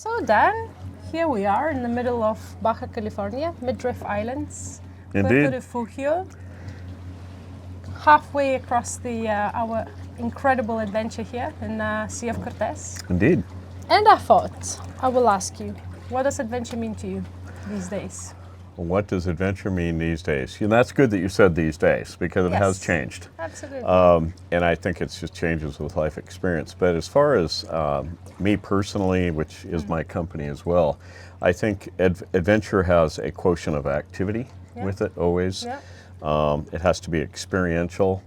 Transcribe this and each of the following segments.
So Dan, here we are in the middle of Baja California, Midriff Islands, Indeed. Puerto Refugio, halfway across our incredible adventure here in Sea of Cortez. Indeed. And I thought I will ask you, what does adventure mean to you these days? What does adventure mean these days? And that's good that you said these days, because it has changed. Absolutely. And I think it's just changes with life experience. But as far as me personally, which is my company as well, I think adventure has a quotient of activity with it always. Yeah. It has to be experiential.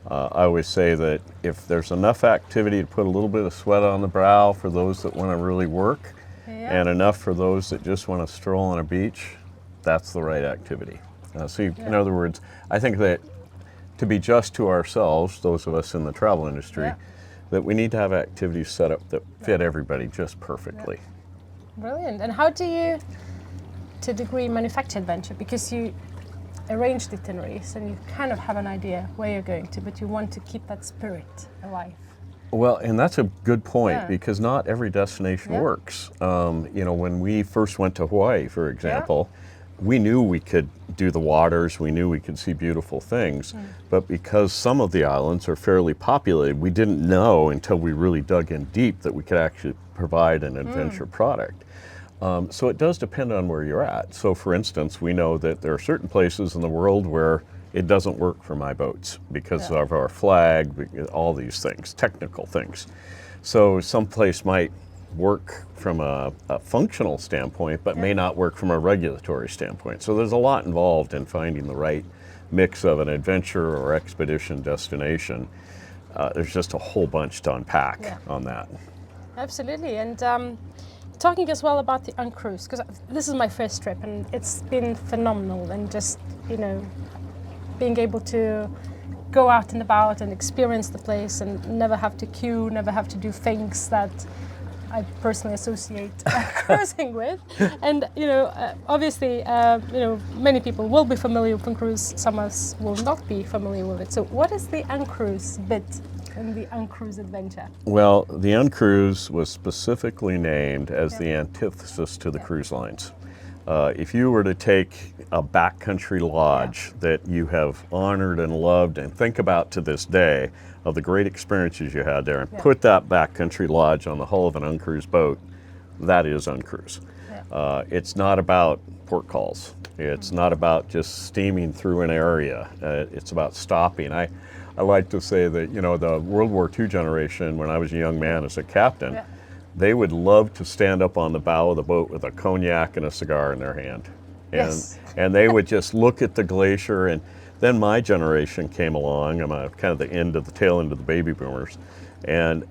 I always say that if there's enough activity to put a little bit of sweat on the brow for those that want to really work, and enough for those that just want to stroll on a beach, that's the right activity. In other words, I think that to be just to ourselves, those of us in the travel industry, that we need to have activities set up that fit everybody just perfectly. Brilliant. And how do you, to a degree, manufacture adventure? Because you arranged itineraries and you kind of have an idea where you're going to, but you want to keep that spirit alive. Well, and that's a good point, because not every destination works. When we first went to Hawaii, for example, we knew we could do the waters, we knew we could see beautiful things, but because some of the islands are fairly populated, we didn't know until we really dug in deep that we could actually provide an adventure product. So it does depend on where you're at. So for instance, we know that there are certain places in the world where it doesn't work for my boats because of our flag, all these things, technical things. So some place might work from a functional standpoint, but may not work from a regulatory standpoint. So there's a lot involved in finding the right mix of an adventure or expedition destination. There's just a whole bunch to unpack on that. Absolutely. And talking as well about the UnCruise, because this is my first trip and it's been phenomenal, and just, being able to go out and about and experience the place and never have to queue, never have to do things that I personally associate cruising with. And, obviously, many people will be familiar with UnCruise, some of us will not be familiar with it. So what is the UnCruise bit in the UnCruise adventure? Well, the UnCruise was specifically named as the antithesis to the cruise lines. If you were to take a backcountry lodge that you have honored and loved and think about to this day of the great experiences you had there, and put that backcountry lodge on the hull of an UnCruise boat, that is UnCruise. It's not about port calls. It's not about just steaming through an area. It's about stopping. I like to say that, the World War II generation, when I was a young man as a captain, they would love to stand up on the bow of the boat with a cognac and a cigar in their hand. And they would just look at the glacier. And then my generation came along. I'm kind of the tail end of the baby boomers. And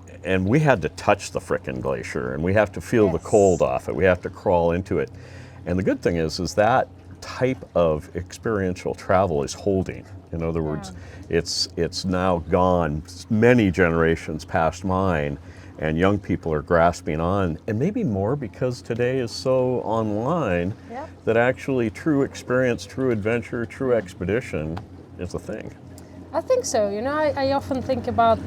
we had to touch the frickin' glacier, and we have to feel the cold off it. We have to crawl into it. And the good thing is that type of experiential travel is holding. In other words, it's now gone many generations past mine, and young people are grasping on, and maybe more because today is so online that actually true experience, true adventure, true expedition is a thing. I think so. I often think about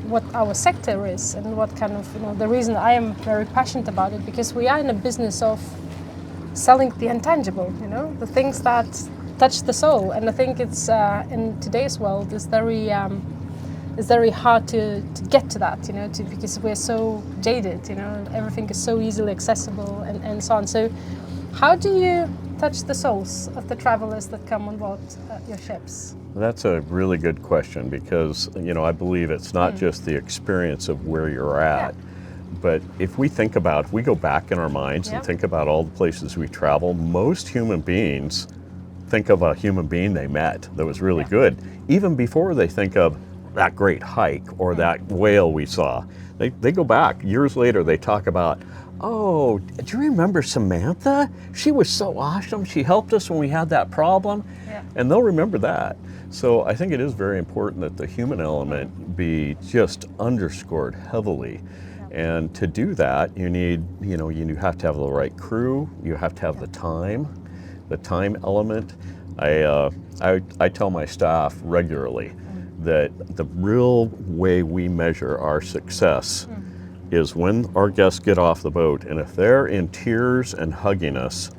what our sector is and what kind of, the reason I am very passionate about it, because we are in a business of selling the intangible, the things that touch the soul. And I think it's, in today's world, it's very hard to get to that, because we're so jaded, everything is so easily accessible and so on. So how do you touch the souls of the travelers that come on board your ships? That's a really good question, because, I believe it's not just the experience of where you're at, but if we go back in our minds and think about all the places we travel, most human beings think of a human being they met that was really good, even before they think of that great hike or that whale we saw. They go back years later, they talk about, oh, do you remember Samantha? She was so awesome. She helped us when we had that problem. And they'll remember that. So I think it is very important that the human element be just underscored heavily. And to do that, you have to have the right crew. You have to have the time element. I tell my staff regularly that the real way we measure our success is when our guests get off the boat, and if they're in tears and hugging us,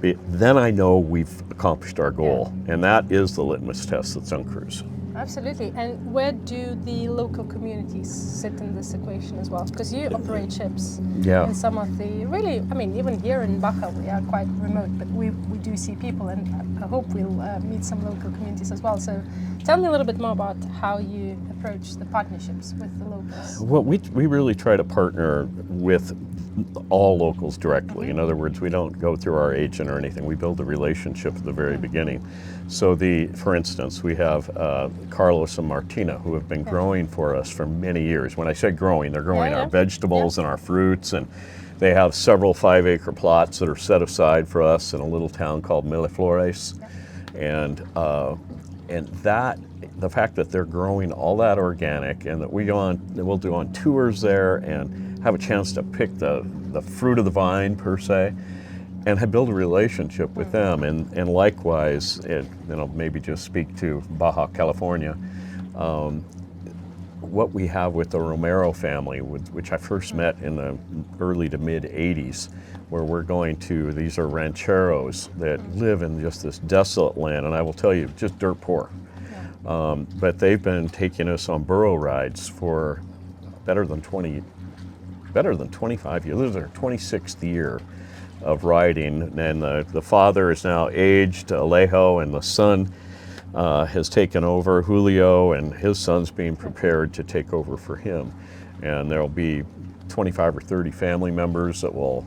then I know we've accomplished our goal. And that is the litmus test that's UnCruise. Absolutely. And where do the local communities sit in this equation as well? Because you operate ships in some of the really, I mean, even here in Baja, we are quite remote, but we do see people, and I hope we'll meet some local communities as well. So tell me a little bit more about how you approach the partnerships with the locals. Well, we really try to partner with all locals directly. In other words, we don't go through our agent or anything. We build a relationship at the very beginning. So for instance, we have Carlos and Martina, who have been growing for us for many years. When I say growing, they're growing our vegetables and our fruits, and they have several 5-acre plots that are set aside for us in a little town called Miraflores. And that, the fact that they're growing all that organic, and that we'll do on tours there and have a chance to pick the fruit of the vine per se, and have built a relationship with them. And likewise, maybe just speak to Baja California, what we have with the Romero family, which I first met in the early to mid 80s, where we're going to, these are rancheros that live in just this desolate land, and I will tell you, just dirt poor. But they've been taking us on burro rides for better than 25 years. This is their 26th year of riding, and the father is now aged, Alejo, and the son has taken over, Julio, and his son's being prepared to take over for him. And there'll be 25 or 30 family members that will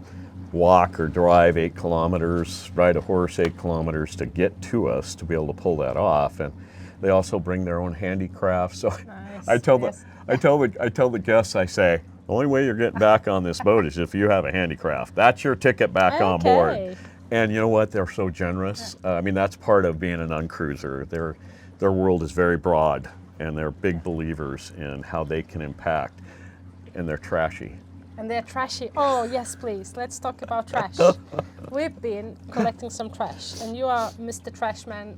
walk or drive 8 kilometers, ride a horse 8 kilometers to get to us to be able to pull that off. And they also bring their own handicraft. So nice. I tell the guests, I say, the only way you're getting back on this boat is if you have a handicraft. That's your ticket back on board. And you know what? They're so generous. I mean, that's part of being an uncruiser. Their world is very broad, and they're big believers in how they can impact, and they're trashy. And they're trashy. Oh, yes, please. Let's talk about trash. We've been collecting some trash, and you are Mr. Trashman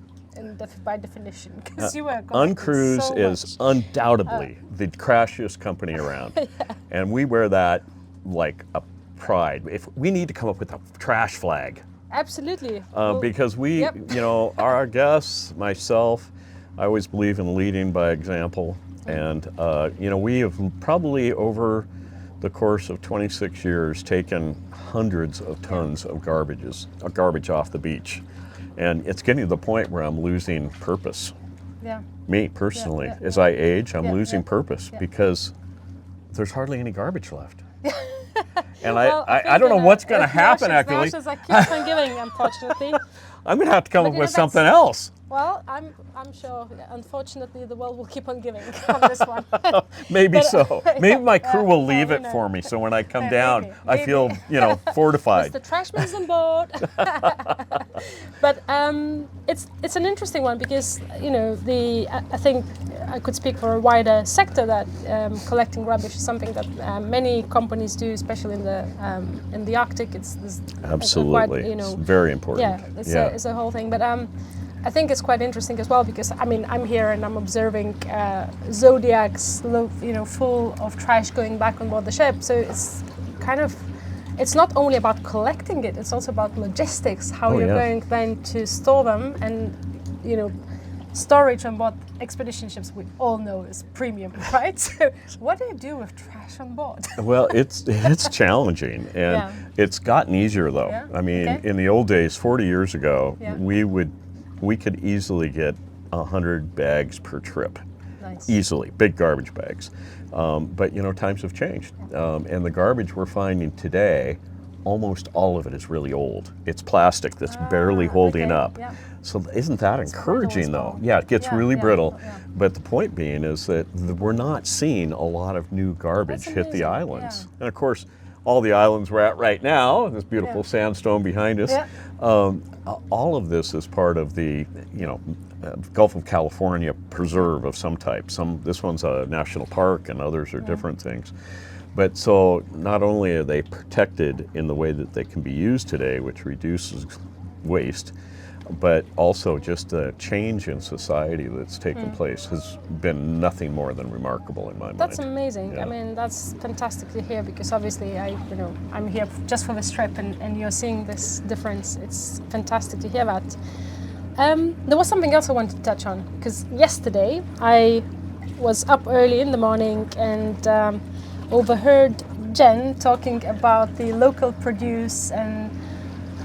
by definition, because you are UnCruise so is undoubtedly the trashiest company around, and we wear that like a pride. If we need to come up with a trash flag. Absolutely. Because we, our guests, myself, I always believe in leading by example. And, we have probably over the course of 26 years taken hundreds of tons of garbage off the beach. And it's getting to the point where I'm losing purpose. Yeah. Me personally, as I age, I'm losing purpose because there's hardly any garbage left. And I don't know what's going to happen, actually. As I keep on giving, unfortunately. I'm going to have to come up with something else. Well, I'm sure, unfortunately, the world will keep on giving on this one. Maybe so. Maybe my crew will leave it for me, so when I come down, I feel, fortified. The trashman's on board. But it's an interesting one because, I think I could speak for a wider sector that collecting rubbish is something that many companies do, especially in the Arctic. It's absolutely it's very important. Yeah, it's a whole thing. But I think it's quite interesting as well because I'm here and I'm observing Zodiacs, full of trash going back on board the ship. So it's not only about collecting it; it's also about logistics. How you're going then to store them, and storage on board expedition ships. We all know is premium, right? So what do you do with trash on board? Well, it's challenging, and it's gotten easier though. Yeah. I mean, in the old days, 40 years ago, we could easily get 100 bags per trip. Nice. Easily, big garbage bags. But times have changed. And the garbage we're finding today, almost all of it is really old. It's plastic that's barely holding up. Yeah. So isn't that encouraging though? Yeah, it gets really brittle. Yeah. But the point being is that we're not seeing a lot of new garbage hit the islands. Yeah. And of course, all the islands we're at right now, this beautiful sandstone behind us, all of this is part of the, Gulf of California preserve of some type. This one's a national park and others are different things. But so not only are they protected in the way that they can be used today, which reduces waste, but also just the change in society that's taken place has been nothing more than remarkable in my mind. That's amazing. Yeah. I mean, that's fantastic to hear, because obviously I'm here just for this trip, and you're seeing this difference. It's fantastic to hear that. There was something else I wanted to touch on, because yesterday I was up early in the morning and overheard Jen talking about the local produce and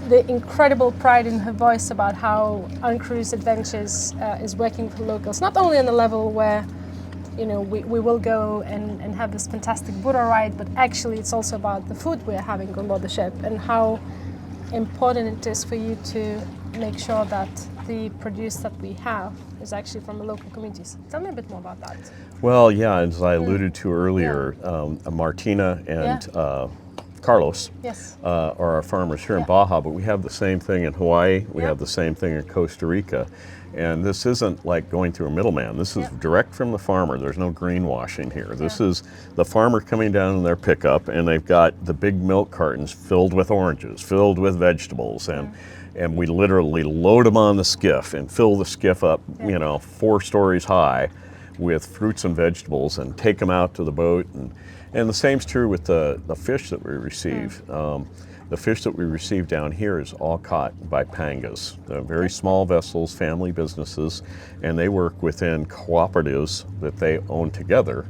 the incredible pride in her voice about how UnCruise Adventures is working for locals, not only on the level where we will go and have this fantastic Buddha ride, but actually it's also about the food we're having on board the ship, and how important it is for you to make sure that the produce that we have is actually from the local communities. Tell me a bit more about that. Well, yeah, as I alluded to earlier, Martina and Carlos Yes. are our farmers here in Baja, but we have the same thing in Hawaii, we have the same thing in Costa Rica. And this isn't like going through a middleman. This is direct from the farmer. There's no greenwashing here. This is the farmer coming down in their pickup, and they've got the big milk cartons filled with oranges, filled with vegetables, and we literally load them on the skiff and fill the skiff up, 4 stories high with fruits and vegetables, and take them out to the boat. And the same's true with the fish that we receive. The fish that we receive down here is all caught by pangas. They're very small vessels, family businesses, and they work within cooperatives that they own together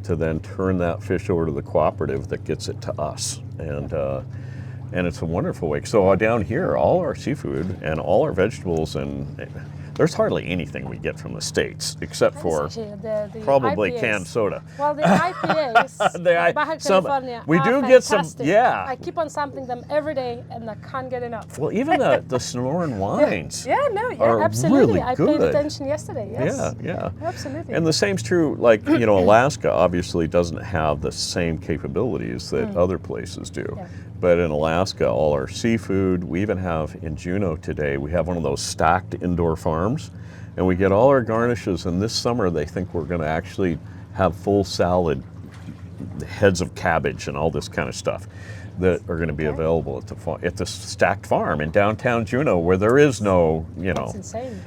to then turn that fish over to the cooperative that gets it to us. And it's a wonderful way. So down here, all our seafood and all our vegetables, and there's hardly anything we get from the States except for the probably IPAs. canned soda. Well, the IPAs, Baja California, we do are get some, fantastic. yeah. I keep on sampling them every day, and I can't get enough. Well, even the Sonoran wines. Are absolutely. really I good. paid attention yesterday. Yes. Yeah. Absolutely. And the same's true, like, Alaska obviously doesn't have the same capabilities that other places do. Yeah. But in Alaska, all our seafood, we even have in Juneau today, we have one of those stacked indoor farms, and we get all our garnishes, and this summer they think we're gonna actually have full salad, heads of cabbage and all this kind of stuff that are gonna be available at the stacked farm in downtown Juneau, where there is no, That's insane.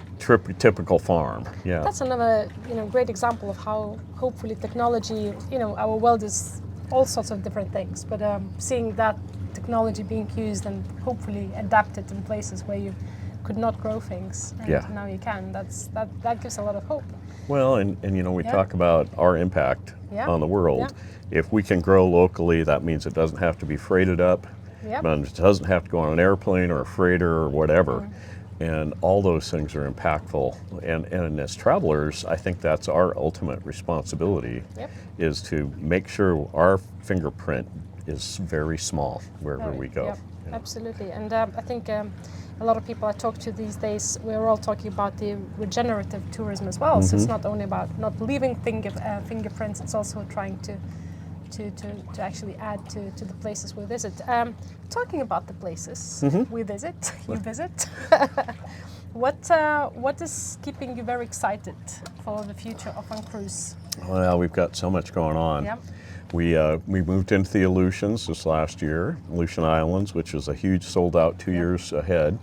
typical farm. Yeah. That's another, great example of how hopefully technology, our world is all sorts of different things, but seeing that technology being used and hopefully adapted in places where you could not grow things, and now you can. That gives a lot of hope. Well, and we talk about our impact on the world. If we can grow locally, that means it doesn't have to be freighted up. And it doesn't have to go on an airplane or a freighter or whatever. And all those things are impactful. And as travelers, I think that's our ultimate responsibility, is to make sure our fingerprint is very small wherever we go. Absolutely. And I think a lot of people I talk to these days, we're all talking about the regenerative tourism as well. So it's not only about not leaving fingerprints, it's also trying to actually add to the places we visit. Talking about the places we visit, you visit, what is keeping you very excited for the future of UnCruise? Well, we've got so much going on. We moved into the Aleutians this last year, Aleutian Islands, which is a huge sold out 2 years ahead,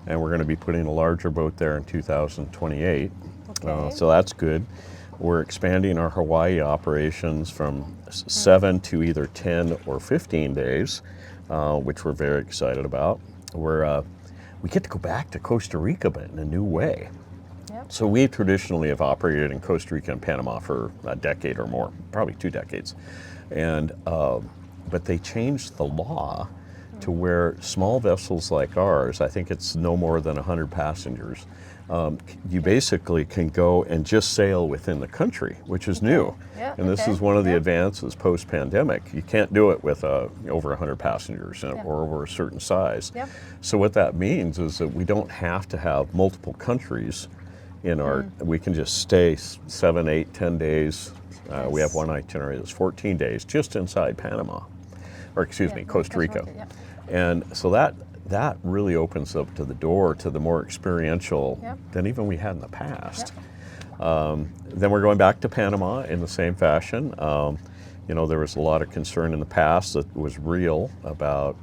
and we're going to be putting a larger boat there in 2028. So that's good. We're expanding our Hawaii operations from 7 to either 10 or 15 days, which we're very excited about. We get to go back to Costa Rica, but in a new way. So we traditionally have operated in Costa Rica and Panama for a decade or more, probably 2 decades. And but they changed the law to where small vessels like ours, I think it's no more than 100 passengers, you basically can go and just sail within the country, which is new. And this is one of the advances post-pandemic. You can't do it with over 100 passengers or over a certain size. So what that means is that we don't have to have multiple countries in we can just stay 7, 8, 10 days. We have one itinerary that's 14 days just inside Panama, or excuse me, Costa Rica. And so that really opens up to the door to the more experiential than even we had in the past. Then we're going back to Panama in the same fashion. There was a lot of concern in the past that was real about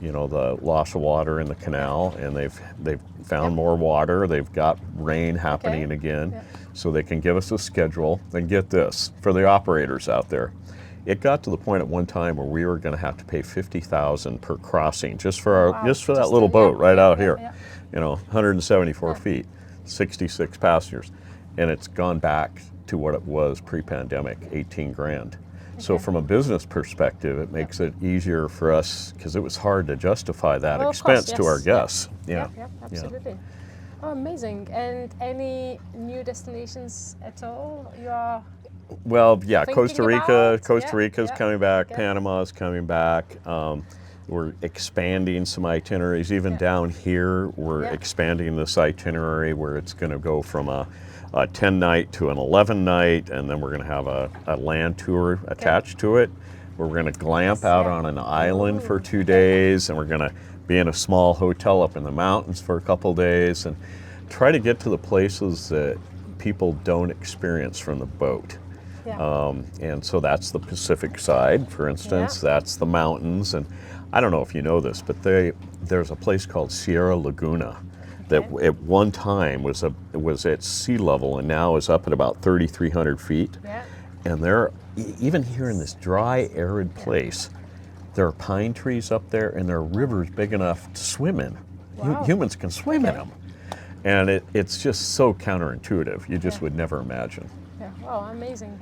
you know, the loss of water in the canal, and they've found more water. They've got rain happening again, so they can give us a schedule. And get this, for the operators out there, it got to the point at one time where we were going to have to pay $50,000 per crossing just for our that little boat right out here. You know, 174 feet, 66 passengers, and it's gone back to what it was pre-pandemic, 18 grand. So from a business perspective, it makes it easier for us, because it was hard to justify that expense to our guests. Yeah, absolutely. Oh, amazing. And any new destinations at all you are Well, yeah, Costa Rica. about? Costa Rica's coming back. Panama's coming back. We're expanding some itineraries. Even down here, we're expanding this itinerary where it's going to go from a 10-night to an 11-night, and then we're going to have a land tour attached to it. We're going to glamp out on an island for 2 days, and we're going to be in a small hotel up in the mountains for a couple days, and try to get to the places that people don't experience from the boat. And so that's the Pacific side, for instance. That's the mountains, and I don't know if you know this, but there's a place called Sierra Laguna that at one time was at sea level and now is up at about 3,300 feet. And there, even here in this dry, arid place, there are pine trees up there, and there are rivers big enough to swim in. Humans can swim in them. And it's just so counterintuitive. You just would never imagine. Wow, amazing.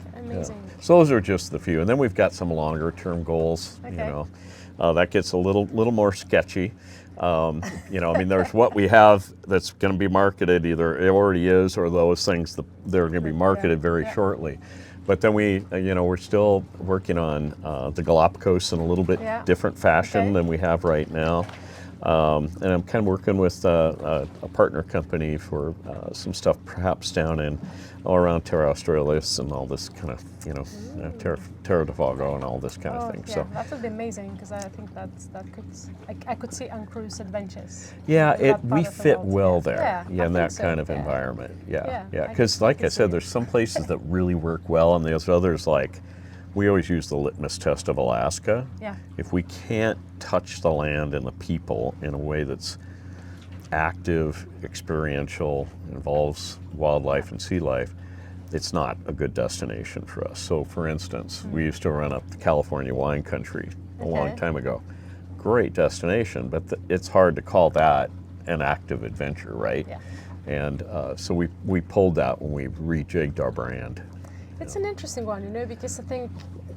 So those are just the few. And then we've got some longer term goals, you know. That gets a little more sketchy. You know, I mean, there's what we have that's going to be marketed, either it already is, or those things that they're going to be marketed very shortly. But then we're still working on the Galapagos in a little bit different fashion than we have right now. And I'm kind of working with a partner company for some stuff perhaps down in all around Terra Australis and all this kind of, Terra del Fuego and all this kind of thing. So that would be amazing, because I think I could see UnCruise adventures. Yeah, we fit well there. In that kind of environment. Because like I said, there's some places that really work well, and there's others, like we always use the litmus test of Alaska. If we can't touch the land and the people in a way that's active, experiential, involves wildlife and sea life, it's not a good destination for us. So for instance, we used to run up the California wine country a long time ago. Great destination, but it's hard to call that an active adventure, right? And so we pulled that when we rejigged our brand. It's an interesting one, because I think,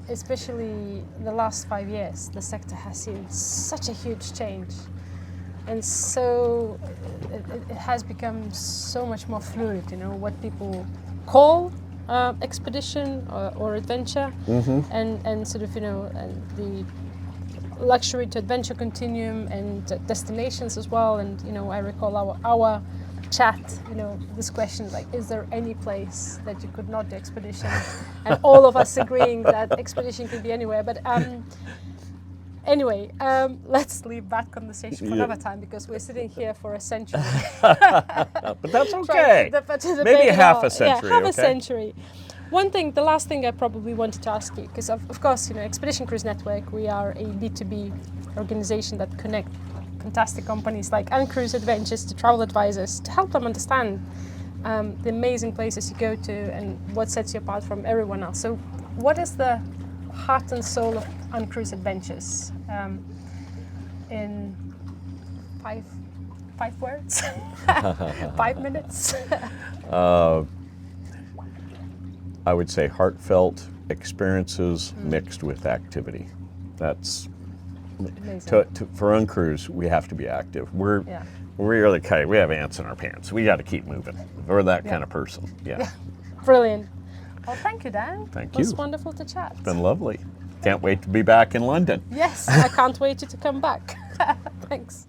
especially the last 5 years, the sector has seen such a huge change. And so it has become so much more fluid, what people call expedition or adventure, and sort of, and the luxury to adventure continuum and destinations as well. And, I recall our chat, this question, like, is there any place that you could not do expedition? And all of us agreeing that expedition could be anywhere. But anyway, let's leave that conversation for another time, because we're sitting here for a century. But that's okay. Maybe half a century. Half a century. One thing, the last thing I probably wanted to ask you, because of course, Expedition Cruise Network, we are a B2B organization that connect fantastic companies like UnCruise Adventures to travel advisors to help them understand the amazing places you go to and what sets you apart from everyone else. So what is the heart and soul of UnCruise Adventures in five words? 5 minutes? I would say heartfelt experiences mixed with activity. That's for UnCruise, we have to be active. We're the kind, we have ants in our pants. We got to keep moving. We're that kind of person. Brilliant. Well, thank you, Dan. Thank you. It was wonderful to chat. It's been lovely. Can't wait to be back in London. Yes, I can't wait to come back. Thanks.